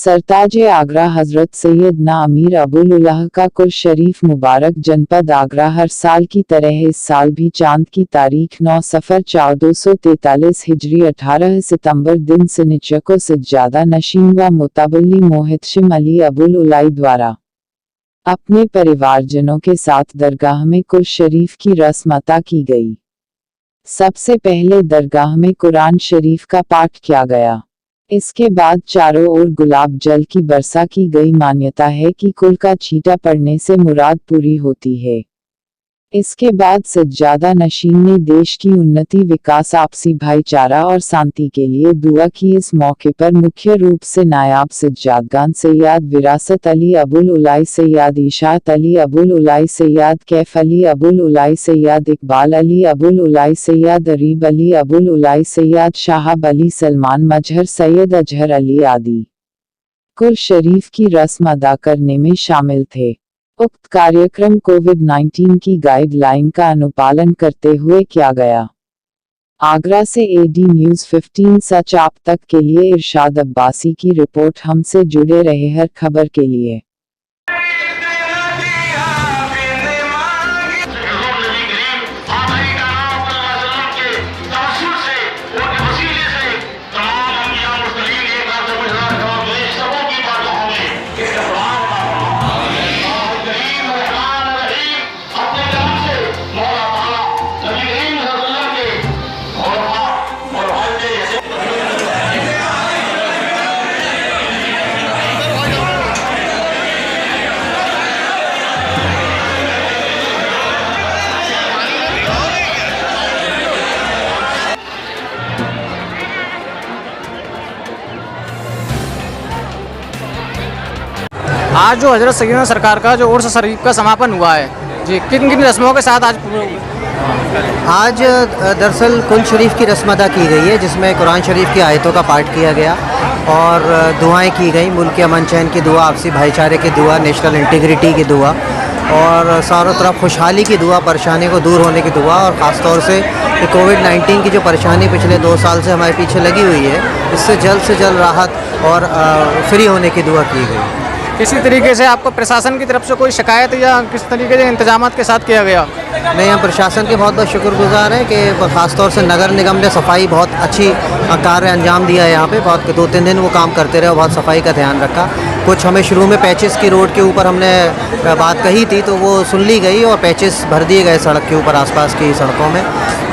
सरताज आगरा हजरत सैयदना अमीर अबुल उल्लाह का कुल शरीफ मुबारक जनपद आगरा हर साल की तरह इस साल भी चांद की तारीख 9 सफर 1443 हिजरी 18 सितंबर दिन सनिचर को सज्जादा नशीन व मुताबली मोहतशिम अली अबुल उलाई द्वारा अपने परिवारजनों के साथ दरगाह में कुल शरीफ की रस्म अता की गई। सबसे पहले दरगाह में कुरान शरीफ का पाठ किया गया। इसके बाद चारों ओर गुलाब जल की वर्षा की गई। मान्यता है कि कुल का छींटा पड़ने से मुराद पूरी होती है। इसके बाद सज्जादा नशीन ने देश की उन्नति, विकास, आपसी भाईचारा और शांति के लिए दुआ की। इस मौके पर मुख्य रूप से नायाब सज्जादगान सैयद विरासत अली अबुल उलाई, सैयद इशात अली अबुल उलाई, सैयद कैफ अली अबुल उलाई, सैयद इकबाल अली अबुल उलाई, सैयद अरीब अली अबुल उलाई, सैयद शाहब अली, सलमान मजहर, सैयद अजहर अली आदि कुल शरीफ की रस्म अदा करने में शामिल थे। उक्त कार्यक्रम कोविड-19 की गाइडलाइन का अनुपालन करते हुए किया गया। आगरा से एडी न्यूज़ 15 सच आप तक के लिए इरशाद अब्बासी की रिपोर्ट। हमसे जुड़े रहे हर खबर के लिए। आज जो हजरत सैयदना सरकार का जो उर्स शरीफ का समापन हुआ है जी, किन किन रस्मों के साथ आज दरअसल कुल शरीफ की रस्म अदा की गई है, जिसमें कुरान शरीफ की आयतों का पाठ किया गया और दुआएं की गई। मुल्क के अमन चैन की दुआ, आपसी भाईचारे की दुआ, नेशनल इंटीग्रिटी की दुआ और चारों तरफ खुशहाली की दुआ, परेशानी को दूर होने की दुआ और ख़ास तौर से कोविड-19 की जो परेशानी पिछले 2 साल से हमारे पीछे लगी हुई है, इससे जल्द राहत और फ्री होने की दुआ की गई। किसी तरीके से आपको प्रशासन की तरफ से कोई शिकायत या किस तरीके से इंतजाम के साथ किया गया? मैं यहाँ प्रशासन के बहुत शुक्रगुजार हैं कि ख़ासतौर से नगर निगम ने सफाई बहुत अच्छी कार्य अंजाम दिया है। यहाँ पे बहुत 2-3 दिन वो काम करते रहे और बहुत सफाई का ध्यान रखा। कुछ हमें शुरू में पैचेस की रोड के ऊपर हमने बात कही थी तो वो सुन ली गई और पैचेस भर दिए गए सड़क के ऊपर, आसपास की सड़कों में।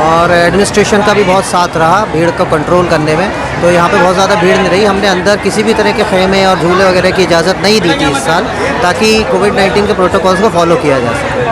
और एडमिनिस्ट्रेशन का भी बहुत साथ रहा भीड़ को कंट्रोल करने में, तो यहाँ पे बहुत ज़्यादा भीड़ नहीं रही। हमने अंदर किसी भी तरह के खेमे और झूले वगैरह की इजाज़त नहीं दी थी इस साल, ताकि कोविड-19 के प्रोटोकॉल्स को फॉलो किया जा सके।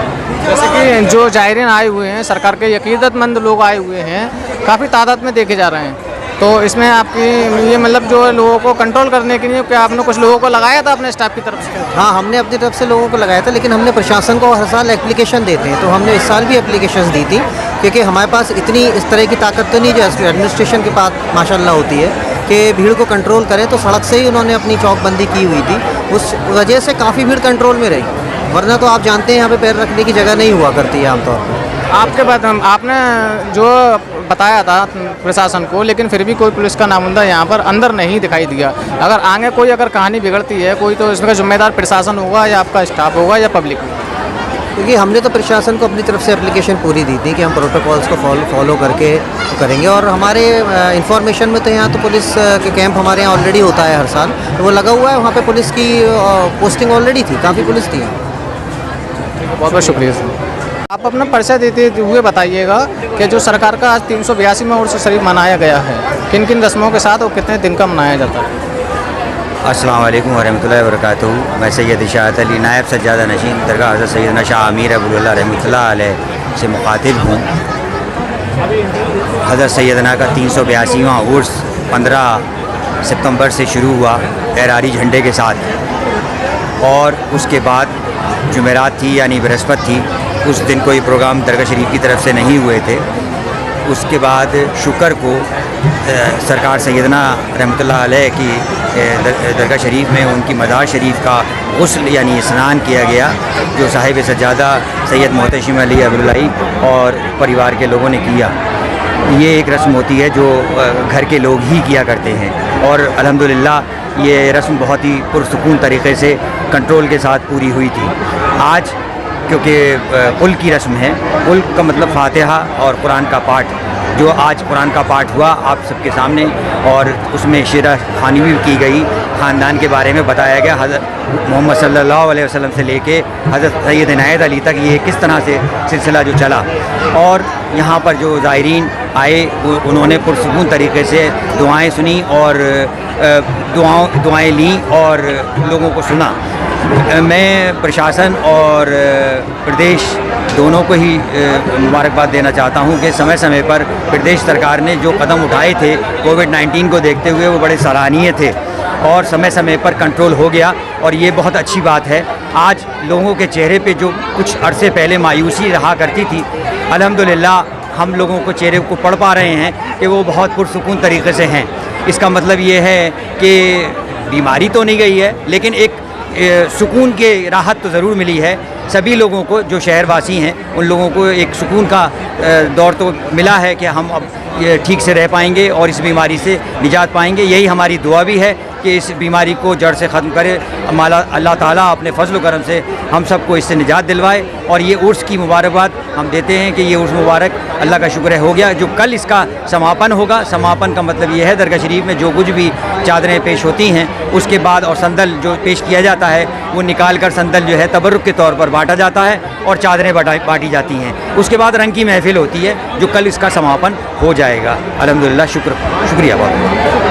जैसे कि जो जायरीन आए हुए हैं, सरकार के अकीदतमंद लोग आए हुए हैं, काफ़ी तादाद में देखे जा रहे हैं, तो इसमें आपकी ये मतलब जो लोगों को कंट्रोल करने के लिए क्या आपने कुछ लोगों को लगाया था अपने स्टाफ की तरफ से? हाँ, हमने अपनी तरफ से लोगों को लगाया था, लेकिन हमने प्रशासन को हर साल एप्लीकेशन देते हैं, तो हमने इस साल भी एप्लीकेशन दी थी, क्योंकि हमारे पास इतनी इस तरह की ताकत तो नहीं जो एडमिनिस्ट्रेशन के पास माशाल्लाह होती है कि भीड़ को कंट्रोल करें। तो सड़क से ही उन्होंने अपनी चौकबंदी की हुई थी, उस वजह से काफ़ी भीड़ कंट्रोल में रही, वरना तो आप जानते हैं यहाँ पे पैर रखने की जगह नहीं हुआ करती है आमतौर पर। आपके बाद आपने जो बताया था प्रशासन को, लेकिन फिर भी कोई पुलिस का नामुंदा यहाँ पर अंदर नहीं दिखाई दिया। अगर आगे कोई अगर कहानी बिगड़ती है कोई, तो इसका जिम्मेदार प्रशासन होगा या आपका स्टाफ होगा या पब्लिक? क्योंकि हमने तो प्रशासन को अपनी तरफ से एप्लीकेशन पूरी दी थी कि हम प्रोटोकॉल्स को फॉलो करके करेंगे। और हमारे इंफॉर्मेशन में तो यहाँ तो पुलिस के कैंप हमारे यहाँ ऑलरेडी होता है हर साल, तो वो लगा हुआ है, वहाँ पे पुलिस की पोस्टिंग ऑलरेडी थी, काफ़ी पुलिस थी। बहुत बहुत शुक्रिया सर। आप अपना परिचय देते हुए बताइएगा कि जो सरकार का आज 382वां उर्स शरीफ मनाया गया है, किन किन रस्मों के साथ और कितने दिन का मनाया जाता है? अस्सलाम वालेकुम वरहमतुल्लाहि वबरकातुहू। मैं सैयद इशात अली, नायब सज्जादा नशीन, दरगाह हज़रत सैयदना शाह अमीर अबुल उल्लाह रहमतुल्लाह अलैह से मुखातिब हूँ। हज़रत सैयदना का 382वां उर्स 15 सितंबर से शुरू हुआ एरारी झंडे के साथ, और उसके बाद जुमेरात थी यानी बृहस्पति थी, उस दिन कोई प्रोग्राम दरगाह शरीफ की तरफ से नहीं हुए थे। उसके बाद शुक्र को सरकार सैयदना रहमतुल्लाह अलैह की दरगाह शरीफ में उनकी मज़ार शरीफ का गुस्ल यानी स्नान किया गया, जो साहिब सज्जादा सैयद मोहतशिम अली अबुल उलाई और परिवार के लोगों ने किया। ये एक रस्म होती है जो घर के लोग ही किया करते हैं, और अल्हम्दुलिल्लाह ये रस्म बहुत ही पुरसुकून तरीके से कंट्रोल के साथ पूरी हुई थी। आज क्योंकि कुल की रस्म है, कुल का मतलब फातिहा और कुरान का पाठ, जो आज कुरान का पाठ हुआ आप सबके सामने, और उसमें शेरा खानी भी की गई, ख़ानदान के बारे में बताया गया, हज़रत मोहम्मद सल्लल्लाहु अलैहि वसल्लम से लेके हज़रत सैयद इनायत अली तक ये किस तरह से सिलसिला जो चला। और यहाँ पर जो ज़ायरीन आए उन्होंने पुरसुकून तरीके से दुआएं सुनी और दुआएं लीं और लोगों को सुना। मैं प्रशासन और प्रदेश दोनों को ही मुबारकबाद देना चाहता हूं कि समय समय पर प्रदेश सरकार ने जो कदम उठाए थे कोविड-19 को देखते हुए वो बड़े सराहनीय थे और समय समय पर कंट्रोल हो गया, और ये बहुत अच्छी बात है। आज लोगों के चेहरे पे जो कुछ अरसे पहले मायूसी रहा करती थी, अल्हम्दुलिल्लाह हम लोगों को चेहरे को पढ़ पा रहे हैं कि वो बहुत पुरसुकून तरीके से हैं। इसका मतलब ये है कि बीमारी तो नहीं गई है, लेकिन एक सुकून की राहत तो ज़रूर मिली है। सभी लोगों को जो शहरवासी हैं उन लोगों को एक सुकून का दौर तो मिला है कि हम अब ये ठीक से रह पाएंगे और इस बीमारी से निजात पाएंगे। यही हमारी दुआ भी है कि इस बीमारी को जड़ से ख़त्म करे। अल्लाह ताला अपने फजल करम से हम सबको इससे निजात दिलवाए। और ये उर्स की मुबारकबाद हम देते हैं कि ये उर्स मुबारक अल्लाह का शुक्र है हो गया। जो कल इसका समापन होगा, समापन का मतलब ये है दरगाह शरीफ में जो कुछ भी चादरें पेश होती हैं उसके बाद और संदल जो पेश किया जाता है वो निकाल कर संदल जो है तबरुक के तौर पर बांटा जाता है और चादरें बांटी जाती हैं। उसके बाद रंग की महफिल होती है जो कल इसका समापन हो जाएगा। अल्हम्दुलिल्लाह, शुक्रिया बहुत।